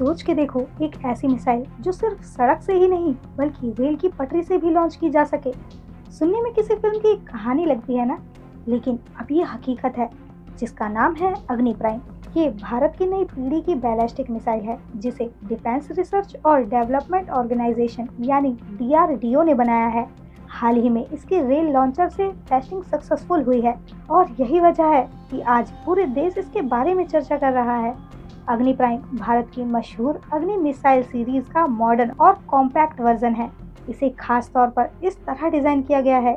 सोच के देखो, एक ऐसी मिसाइल जो सिर्फ सड़क से ही नहीं बल्कि रेल की पटरी से भी लॉन्च की जा सके। सुनने में किसी फिल्म की कहानी लगती है ना, लेकिन अब ये हकीकत है, जिसका नाम है अग्नि प्राइम। ये भारत की नई पीढ़ी की बैलिस्टिक मिसाइल है, जिसे डिफेंस रिसर्च और डेवलपमेंट ऑर्गेनाइजेशन यानी DRDO ने बनाया है। हाल ही में इसकी रेल लॉन्चर से टेस्टिंग सक्सेसफुल हुई है और यही वजह है कि आज पूरे देश इसके बारे में चर्चा कर रहा है। अग्नि प्राइम भारत की मशहूर अग्नि मिसाइल सीरीज का मॉडर्न और कॉम्पैक्ट वर्जन है। इसे खास तौर पर इस तरह डिजाइन किया गया है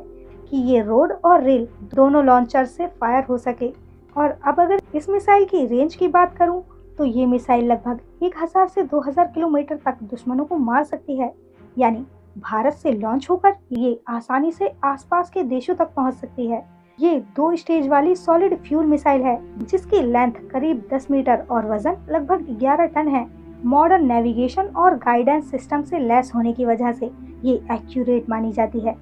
कि ये रोड और रेल दोनों लॉन्चर से फायर हो सके। और अब अगर इस मिसाइल की रेंज की बात करूं, तो ये मिसाइल लगभग 1000 से 2000 किलोमीटर तक दुश्मनों को मार सकती है। यानी भारत से लॉन्च होकर ये आसानी से आसपास के देशों तक पहुंच सकती है। ये 2 स्टेज वाली सॉलिड फ्यूल मिसाइल है, जिसकी लेंथ करीब 10 मीटर और वजन लगभग 11 टन है। मॉडर्न नेविगेशन और गाइडेंस सिस्टम से लैस होने की वजह से ये एक्यूरेट मानी जाती है।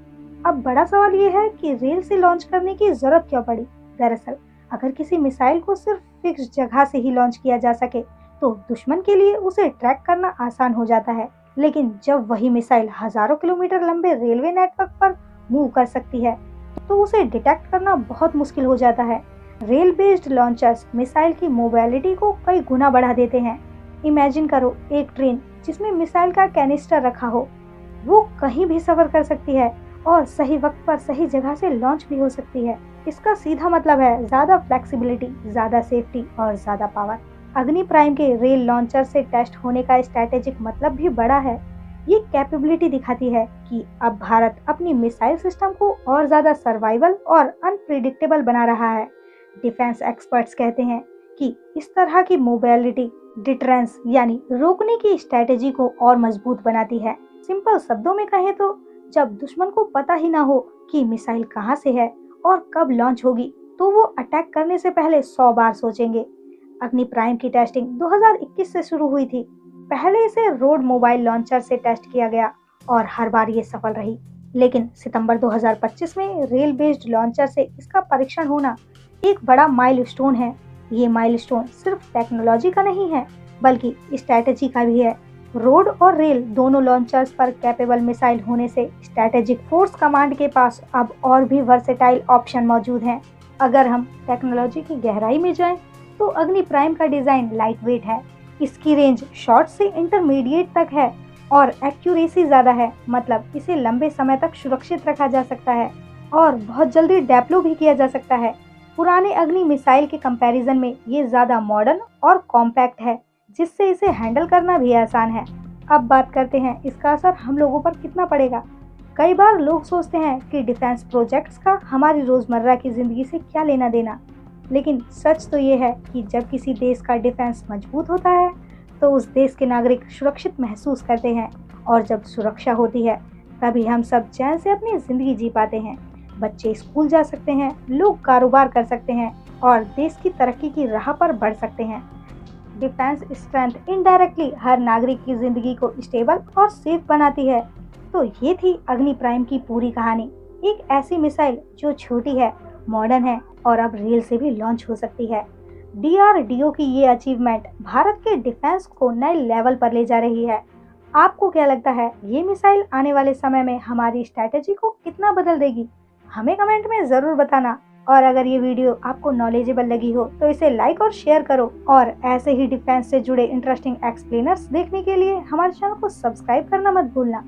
अब बड़ा सवाल ये है कि रेल से लॉन्च करने की जरूरत क्यों पड़ी। दरअसल अगर किसी मिसाइल को सिर्फ फिक्स जगह से ही लॉन्च किया जा सके, तो दुश्मन के लिए उसे ट्रैक करना आसान हो जाता है। लेकिन जब वही मिसाइल हजारों किलोमीटर लंबे रेलवे नेटवर्क पर मूव कर सकती है, तो उसे डिटेक्ट करना बहुत मुश्किल हो जाता है। रेल बेस्ड लॉन्चर्स मिसाइल की मोबिलिटी को कई गुना बढ़ा देते हैं। इमेजिन करो, एक ट्रेन जिसमें मिसाइल का कैनिस्टर रखा हो, वो कहीं भी सफर कर सकती है और सही वक्त पर सही जगह से लॉन्च भी हो सकती है। इसका सीधा मतलब है ज्यादा फ्लेक्सिबिलिटी, ज्यादा सेफ्टी और ज्यादा पावर। अग्नि प्राइम के रेल लॉन्चर से टेस्ट होने का स्ट्रैटेजिक मतलब भी बड़ा है। ये कैपेबिलिटी दिखाती है कि अब भारत अपनी मिसाइल सिस्टम को और ज्यादा सर्वाइवल और अनप्रिडिक्टेबल बना रहा है। डिफेंस एक्सपर्ट्स कहते हैं कि इस तरह की मोबिलिटी डिटरेंस यानी रोकने की स्ट्रैटेजी को और मजबूत बनाती है। सिंपल शब्दों में कहें तो जब दुश्मन को पता ही ना हो कि मिसाइल कहां से है और कब लॉन्च होगी, तो वो अटैक करने से पहले 100 बार सोचेंगे। अग्नि प्राइम की टेस्टिंग 2021 से शुरू हुई थी। पहले इसे रोड मोबाइल लॉन्चर से टेस्ट किया गया और हर बार ये सफल रही। लेकिन सितंबर 2025 में रेल बेस्ड लॉन्चर से इसका परीक्षण होना एक बड़ा माइलस्टोन है। ये माइलस्टोन सिर्फ टेक्नोलॉजी का नहीं है, बल्कि स्ट्रैटेजी का भी है। रोड और रेल दोनों लॉन्चर्स पर कैपेबल मिसाइल होने से स्ट्रैटेजिक फोर्स कमांड के पास अब और भी वर्सेटाइल ऑप्शन मौजूद हैं। अगर हम टेक्नोलॉजी की गहराई में जाएं, तो अग्नि प्राइम का डिजाइन लाइट वेट है। इसकी रेंज शॉर्ट से इंटरमीडिएट तक है और एक्यूरेसी ज्यादा है, मतलब इसे लंबे समय तक सुरक्षित रखा जा सकता है और बहुत जल्दी डेप्लो भी किया जा सकता है। पुराने अग्नि मिसाइल के कंपैरिजन में ये ज्यादा मॉडर्न और कॉम्पैक्ट है, जिससे इसे हैंडल करना भी आसान है। अब बात करते हैं इसका असर हम लोगों पर कितना पड़ेगा। कई बार लोग सोचते हैं कि डिफेंस प्रोजेक्ट्स का हमारी रोजमर्रा की जिंदगी से क्या लेना देना, लेकिन सच तो ये है कि जब किसी देश का डिफेंस मजबूत होता है, तो उस देश के नागरिक सुरक्षित महसूस करते हैं और जब सुरक्षा होती है, तभी हम सब चैन से अपनी जिंदगी जी पाते हैं। बच्चे स्कूल जा सकते हैं, लोग कारोबार कर सकते हैं और देश की तरक्की की राह पर बढ़ सकते हैं। डिफेंस स्ट्रेंथ इनडायरेक्टली हर नागरिक की जिंदगी को स्टेबल और सेफ बनाती है। तो ये थी अग्नि प्राइम की पूरी कहानी। एक ऐसी मिसाइल जो छोटी है, मॉडर्न है और अब रेल से भी लॉन्च हो सकती है। DRDO की ये अचीवमेंट भारत के डिफेंस को नए लेवल पर ले जा रही है। आपको क्या लगता है, ये मिसाइल आने वाले समय में हमारी स्ट्रैटेजी को कितना बदल देगी? हमें कमेंट में जरूर बताना। और अगर ये वीडियो आपको नॉलेजेबल लगी हो, तो इसे लाइक और शेयर करो। और ऐसे ही डिफेंस से जुड़े इंटरेस्टिंग एक्सप्लेनर्स देखने के लिए हमारे चैनल को सब्सक्राइब करना मत भूलना।